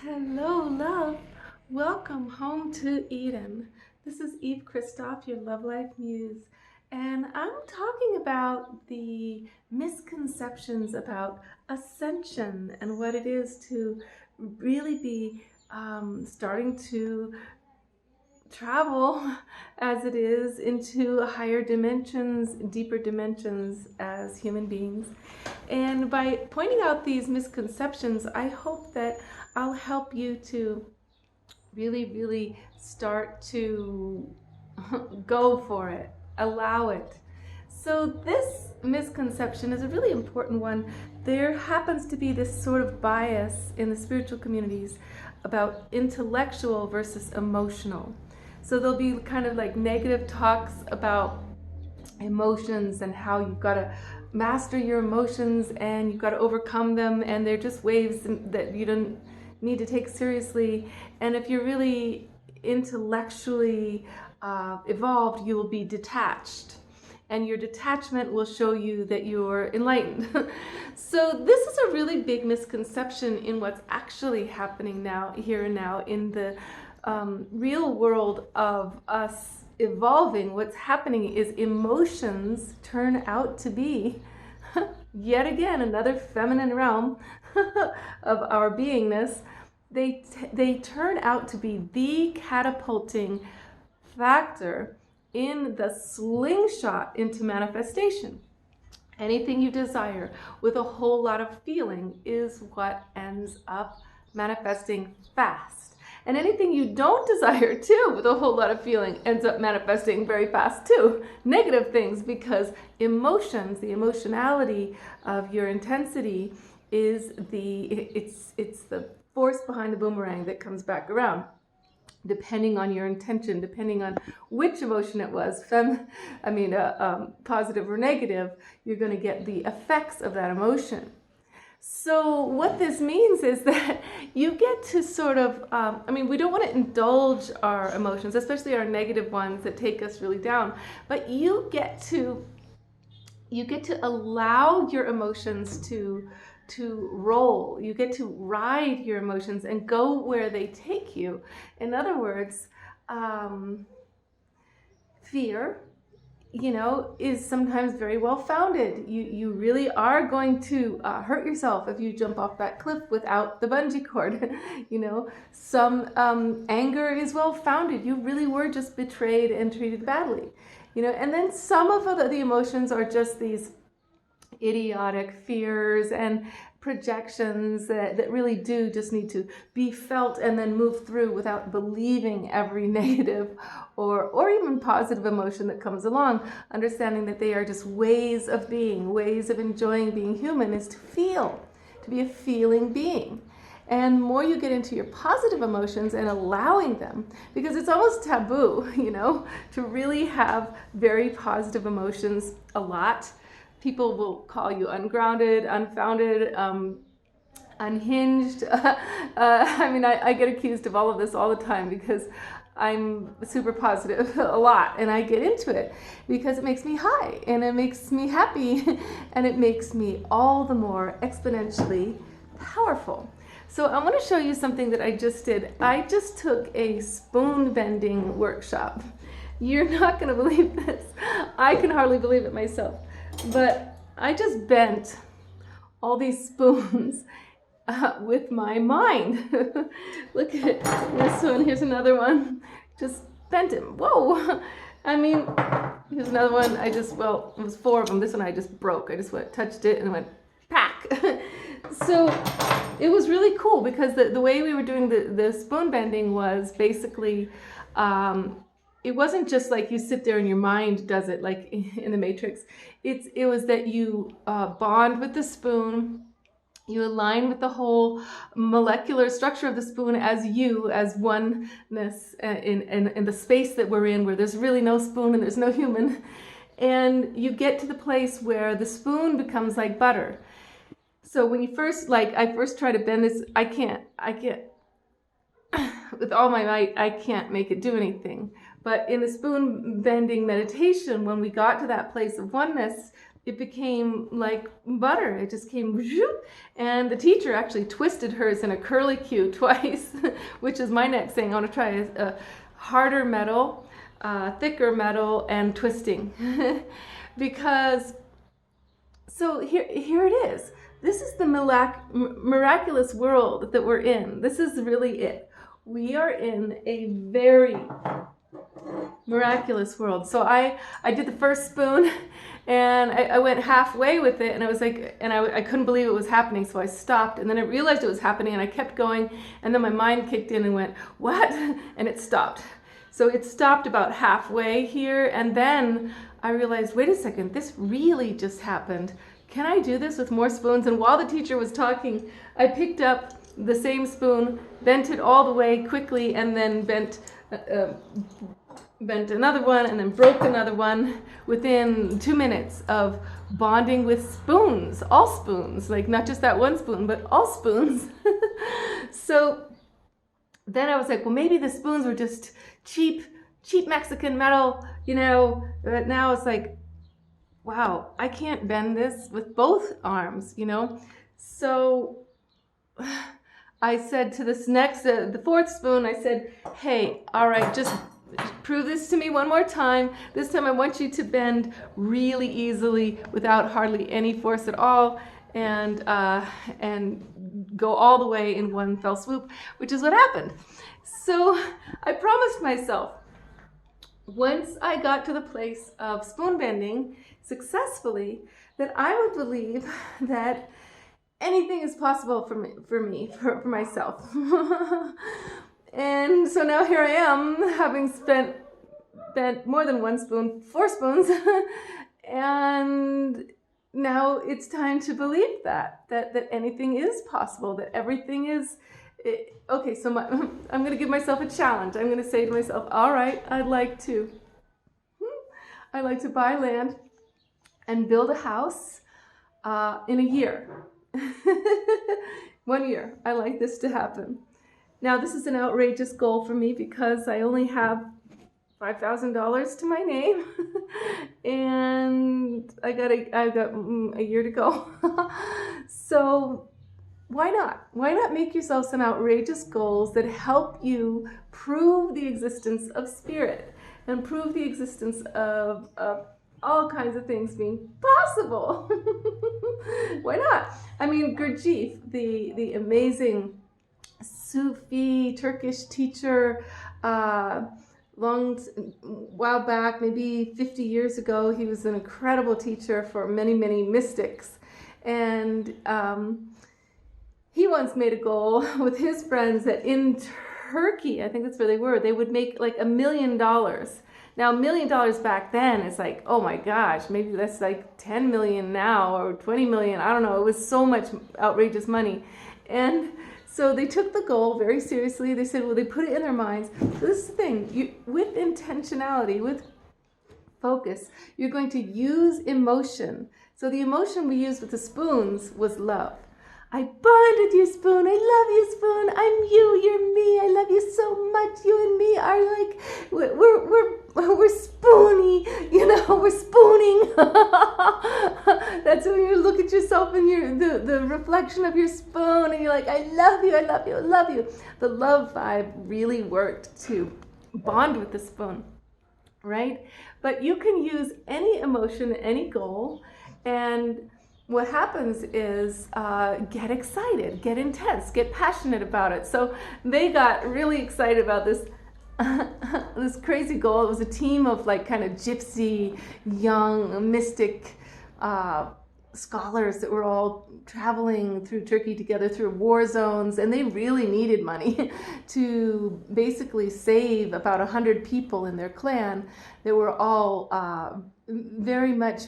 Hello, love. Welcome home to Eden. This is Eve Christoph, your Love Life Muse, and I'm talking about the misconceptions about ascension and what it is to really be starting to travel as it is into higher dimensions, deeper dimensions as human beings. And by pointing out these misconceptions, I hope that I'll help you to really start to go for it, allow it. So this misconception is a really important one. There happens to be this sort of bias in the spiritual communities about intellectual versus emotional. So there'll be kind of like negative talks about emotions and how you've got to master your emotions and you've got to overcome them, and they're just waves that you don't need to take seriously. And if you're really intellectually evolved, you will be detached, and your detachment will show you that you're enlightened. So this is a really big misconception in what's actually happening now, here and now, in the real world of us evolving. What's happening is emotions turn out to be yet again another feminine realm of our beingness. They turn out to be the catapulting factor in the slingshot into manifestation. Anything you desire with a whole lot of feeling is what ends up manifesting fast. And anything you don't desire too, with a whole lot of feeling, ends up manifesting very fast too. Negative things, because emotions, the emotionality of your intensity is it's the force behind the boomerang that comes back around. Depending on your intention, depending on which emotion it was, positive or negative, you're going to get the effects of that emotion. So what this means is that you get to sort of, we don't want to indulge our emotions, especially our negative ones that take us really down, but you get to allow your emotions to roll. You get to ride your emotions and go where they take you. In other words, fear, is sometimes very well founded. You really are going to hurt yourself if you jump off that cliff without the bungee cord. Some anger is well founded. You really were just betrayed and treated badly. And then some of the emotions are just these idiotic fears and projections that really do just need to be felt and then move through without believing every negative or even positive emotion that comes along. Understanding that they are just ways of being, ways of enjoying being human, is to feel, to be a feeling being. And more you get into your positive emotions and allowing them, because it's almost taboo, to really have very positive emotions a lot. People will call you ungrounded, unfounded, unhinged. I get accused of all of this all the time because I'm super positive a lot, and I get into it because it makes me high and it makes me happy and it makes me all the more exponentially powerful. So I want to show you something that I just did. I just took a spoon bending workshop. You're not going to believe this. I can hardly believe it myself. But I just bent all these spoons with my mind. Look at this one. Here's another one. Just bent it. Whoa. Here's another one. It was 4 of them. This one I just broke. I just touched it and went, pack. So it was really cool because the way we were doing the spoon bending was basically, it wasn't just like you sit there and your mind does it like in the Matrix. It was that you bond with the spoon, you align with the whole molecular structure of the spoon as oneness in the space that we're in, where there's really no spoon and there's no human. And you get to the place where the spoon becomes like butter. So when you first, I first try to bend this, I can't, with all my might, I can't make it do anything. But in the spoon bending meditation, when we got to that place of oneness, it became like butter. It just came, and the teacher actually twisted hers in a curlicue twice, which is my next thing. I want to try a harder metal, thicker metal, and twisting. Because, so here it is. This is the miraculous world that we're in. This is really it. We are in a very miraculous world. So I did the first spoon, and I went halfway with it, and I was like, and I couldn't believe it was happening, so I stopped, and then I realized it was happening, and I kept going, and then my mind kicked in and went, what? And it stopped. So it stopped about halfway here, and then I realized, wait a second, this really just happened. Can I do this with more spoons? And while the teacher was talking, I picked up the same spoon, bent it all the way quickly, and then bent another one, and then broke another one within 2 minutes of bonding with spoons, all spoons, like not just that one spoon, but all spoons. So then I was like, well, maybe the spoons were just cheap Mexican metal, you know, but now it's like, wow, I can't bend this with both arms, you know? So I said to this next, the fourth spoon, I said, hey, all right, just prove this to me one more time. This time I want you to bend really easily without hardly any force at all, and go all the way in one fell swoop, which is what happened. So I promised myself, once I got to the place of spoon bending successfully, that I would believe that anything is possible for myself. And so now here I am, having bent more than one spoon, 4 spoons, and now it's time to believe that anything is possible, that everything is. Okay, so I'm going to give myself a challenge. I'm going to say to myself, all right, I'd like to buy land and build a house in a year. 1 year. I like this to happen. Now, this is an outrageous goal for me because I only have $5,000 to my name, and I've got a year to go. So why not? Why not make yourself some outrageous goals that help you prove the existence of spirit and prove the existence of all kinds of things being possible? Why not? I mean, Gurdjieff, the amazing Sufi Turkish teacher, while back, maybe 50 years ago, he was an incredible teacher for many, many mystics. And he once made a goal with his friends that in Turkey, I think that's where they would make like $1 million. Now, $1 million back then is like, oh my gosh, maybe that's like 10 million now or 20 million. I don't know. It was so much outrageous money. And so they took the goal very seriously. They said, well, they put it in their minds. So this is the thing, with intentionality, with focus, you're going to use emotion. So the emotion we used with the spoons was love. I bond with you, spoon. I love you, spoon. I'm you. You're me. I love you so much. You and me are like we're spoony. You know, we're spooning. That's when you look at yourself in the reflection of your spoon, and you're like, I love you. I love you. I love you. The love vibe really worked to bond with the spoon, right? But you can use any emotion, any goal, and what happens is get excited, get intense, get passionate about it. So they got really excited about this this crazy goal. It was a team of like kind of gypsy, young, mystic scholars that were all traveling through Turkey together through war zones, and they really needed money to basically save about 100 people in their clan that were all very much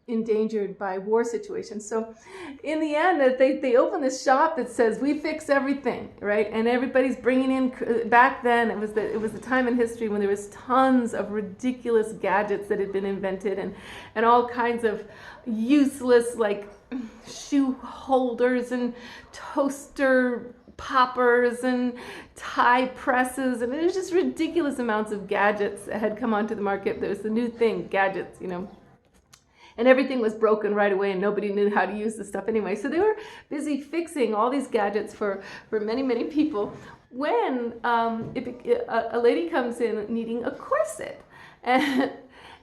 endangered by war situations. So in the end, they opened this shop that says, we fix everything, right? And everybody's bringing in, back then, it was the time in history when there was tons of ridiculous gadgets that had been invented, and all kinds of useless, like shoe holders and toaster poppers and tie presses, and it was just ridiculous amounts of gadgets that had come onto the market. There was the new thing, gadgets, you know. and everything was broken right away, and nobody knew how to use the stuff anyway. So they were busy fixing all these gadgets for many, many people when a lady comes in needing a corset.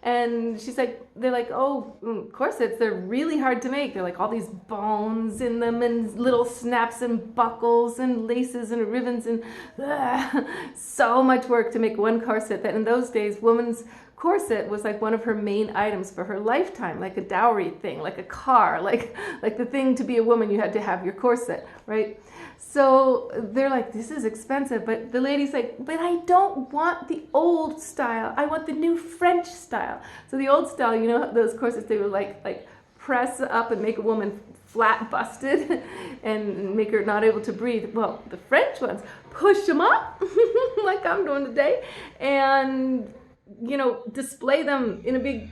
And she's like, they're like, oh, corsets, they're really hard to make. They're like all these bones in them and little snaps and buckles and laces and ribbons and so much work to make one corset that in those days, woman's corset was like one of her main items for her lifetime, like a dowry thing, like a car, like the thing to be a woman, you had to have your corset, right? So they're like, this is expensive, but the lady's like, but I don't want the old style. I want the new French style. So the old style, you know, those corsets, they would like press up and make a woman flat busted and make her not able to breathe. Well, the French ones push them up like I'm doing today and, you know, display them in a big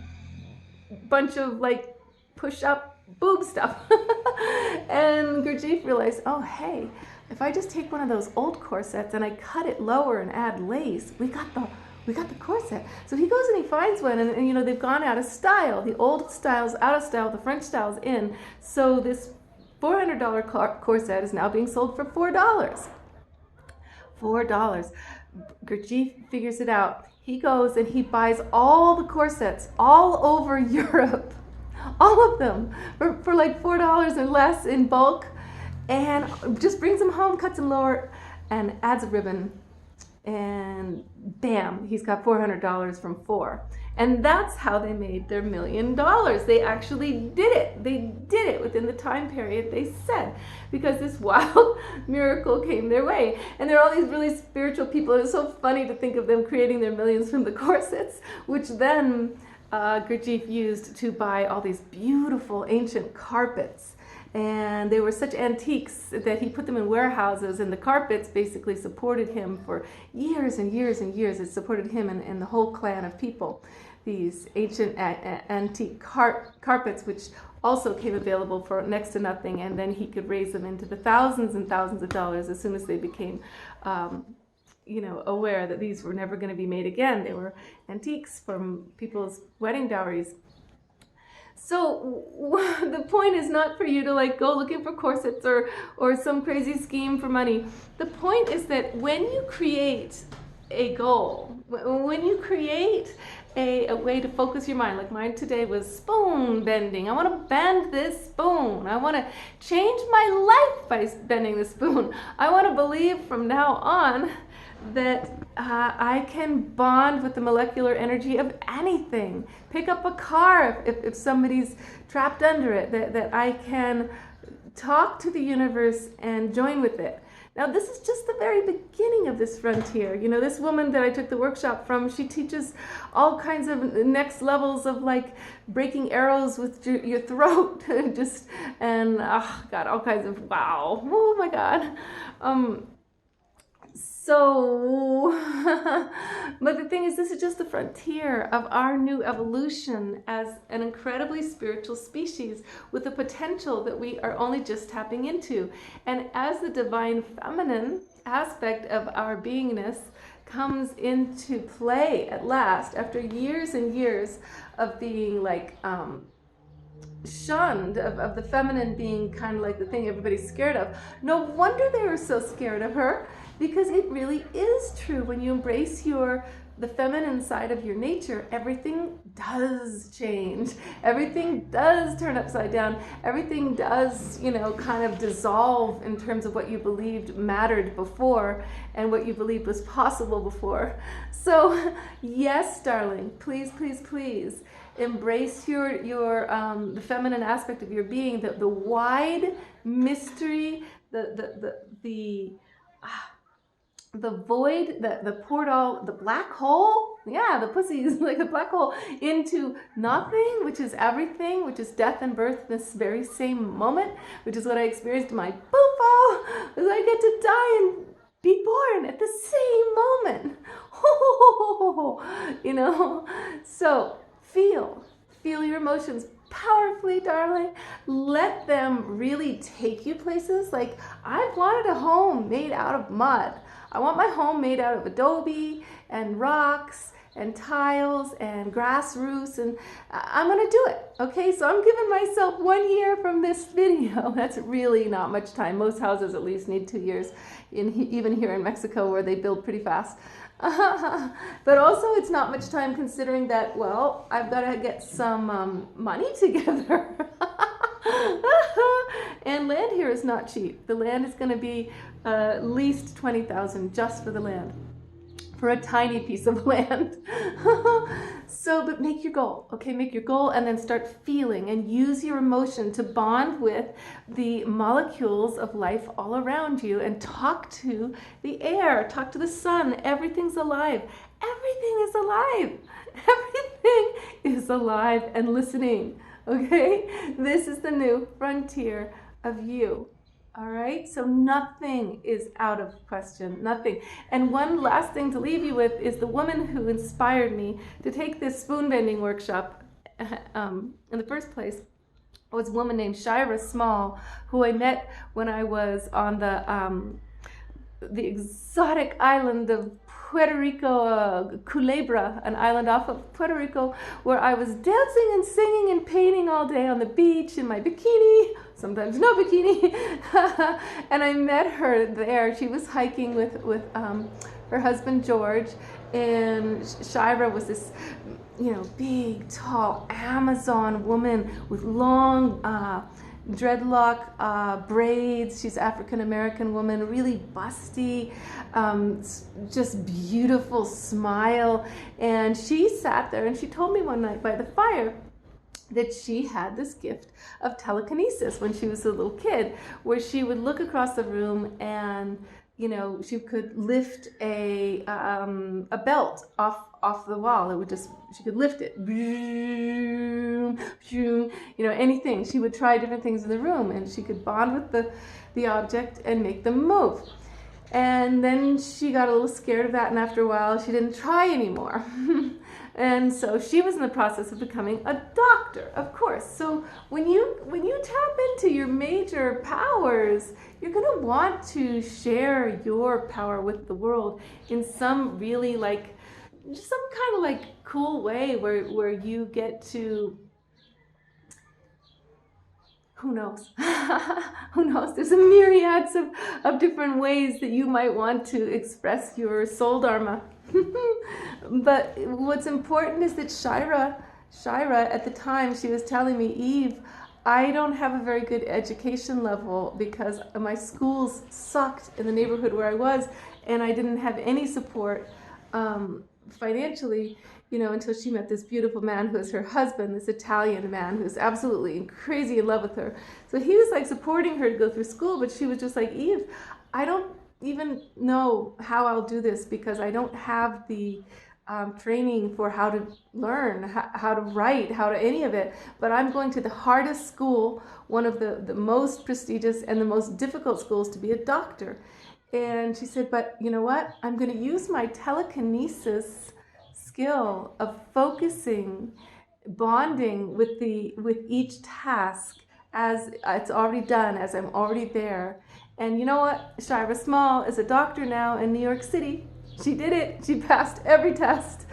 bunch of like push up boob stuff. And Gurdjieff realized, oh, hey, if I just take one of those old corsets and I cut it lower and add lace, we got the corset. So he goes and he finds one, and you know, they've gone out of style. The old style's out of style, the French style's in. So this $400 corset is now being sold for $4. $4. Gurdjieff figures it out. He goes and he buys all the corsets all over Europe. All of them for like $4 or less in bulk, and just brings them home, cuts them lower, and adds a ribbon, and bam, he's got $400 from $4. And that's how they made their $1 million. They actually did it. They did it within the time period they said, because this wild miracle came their way. And there are all these really spiritual people, and it's so funny to think of them creating their millions from the corsets, which then Gurdjieff used to buy all these beautiful ancient carpets. And they were such antiques that he put them in warehouses, and the carpets basically supported him for years and years and years. It supported him and the whole clan of people. These ancient antique carpets, which also came available for next to nothing, and then he could raise them into the thousands and thousands of dollars as soon as they became aware that these were never going to be made again. They were antiques from people's wedding dowries. So the point is not for you to like go looking for corsets or some crazy scheme for money. The point is that when you create a goal, when you create a way to focus your mind, like mine today was spoon bending. I want to bend this spoon. I want to change my life by bending the spoon. I want to believe from now on that I can bond with the molecular energy of anything. Pick up a car if somebody's trapped under it, that I can talk to the universe and join with it. Now, this is just the very beginning of this frontier. You know, this woman that I took the workshop from, she teaches all kinds of next levels of like breaking arrows with your throat, and God, all kinds of wow, oh my God. So, but the thing is, this is just the frontier of our new evolution as an incredibly spiritual species with the potential that we are only just tapping into. And as the divine feminine aspect of our beingness comes into play at last, after years and years of being like shunned, of the feminine being kind of like the thing everybody's scared of, no wonder they were so scared of her. Because it really is true. When you embrace the feminine side of your nature, everything does change. Everything does turn upside down. Everything does, kind of dissolve in terms of what you believed mattered before and what you believed was possible before. So, yes, darling, please, please, please embrace the feminine aspect of your being, the wide mystery, the void, the portal, the black hole. Yeah, the pussy is like a black hole into nothing, which is everything, which is death and birth in this very same moment, which is what I experienced in my boofo, as I get to die and be born at the same moment. So feel your emotions powerfully, darling. Let them really take you places. Like, I've wanted a home made out of mud. I want my home made out of adobe and rocks and tiles and grass roofs, and I'm gonna do it. Okay, so I'm giving myself 1 year from this video. That's really not much time. Most houses at least need 2 years, even here in Mexico where they build pretty fast. But also it's not much time considering that, well, I've got to get some money together. And land here is not cheap. The land is going to be at least $20,000 just for the land, for a tiny piece of land. So, but make your goal, okay? Make your goal and then start feeling and use your emotion to bond with the molecules of life all around you and talk to the air, talk to the sun. Everything's alive. Everything is alive. Everything is alive and listening, okay? This is the new frontier of you. All right, so nothing is out of question, nothing. And one last thing to leave you with is the woman who inspired me to take this spoon bending workshop in the first place was a woman named Shira, who I met when I was on the exotic island of Puerto Rico, Culebra, an island off of Puerto Rico, where I was dancing and singing and painting all day on the beach in my bikini, sometimes no bikini. And I met her there. She was hiking with her husband George, and Shira was this, big, tall Amazon woman with long dreadlock braids. She's African-American woman, really busty, just beautiful smile. And she sat there and she told me one night by the fire that she had this gift of telekinesis when she was a little kid, where she would look across the room and she could lift a belt off the wall. It would just, she could lift it, anything. She would try different things in the room, and she could bond with the object and make them move. And then she got a little scared of that, and after a while she didn't try anymore. And so she was in the process of becoming a doctor, of course. So when you tap into your major powers, you're going to want to share your power with the world in some really some kind of cool way where you get to, who knows? Who knows? There's a myriads of different ways that you might want to express your soul dharma. But what's important is that Shira, at the time, she was telling me, Eve, I don't have a very good education level because my schools sucked in the neighborhood where I was, and I didn't have any support financially, until she met this beautiful man who is her husband, this Italian man who's absolutely crazy in love with her. So he was supporting her to go through school, but she was just like, Eve, I don't even know how I'll do this because I don't have the training for how to learn, how to write, how to any of it. But I'm going to the hardest school, one of the most prestigious and the most difficult schools to be a doctor. And she said, but you know what? I'm going to use my telekinesis skill of focusing, bonding with each task as it's already done, as I'm already there. And you know what? Shira Small is a doctor now in New York City. She did it. She passed every test.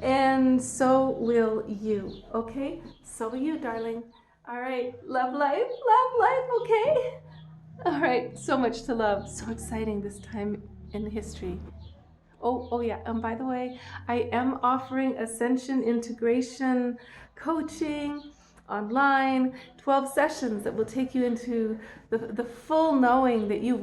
And so will you, okay? So will you, darling. All right, love life, okay? All right, so much to love. So exciting this time in history. Oh yeah, and by the way, I am offering Ascension integration coaching online, 12 sessions that will take you into the full knowing that you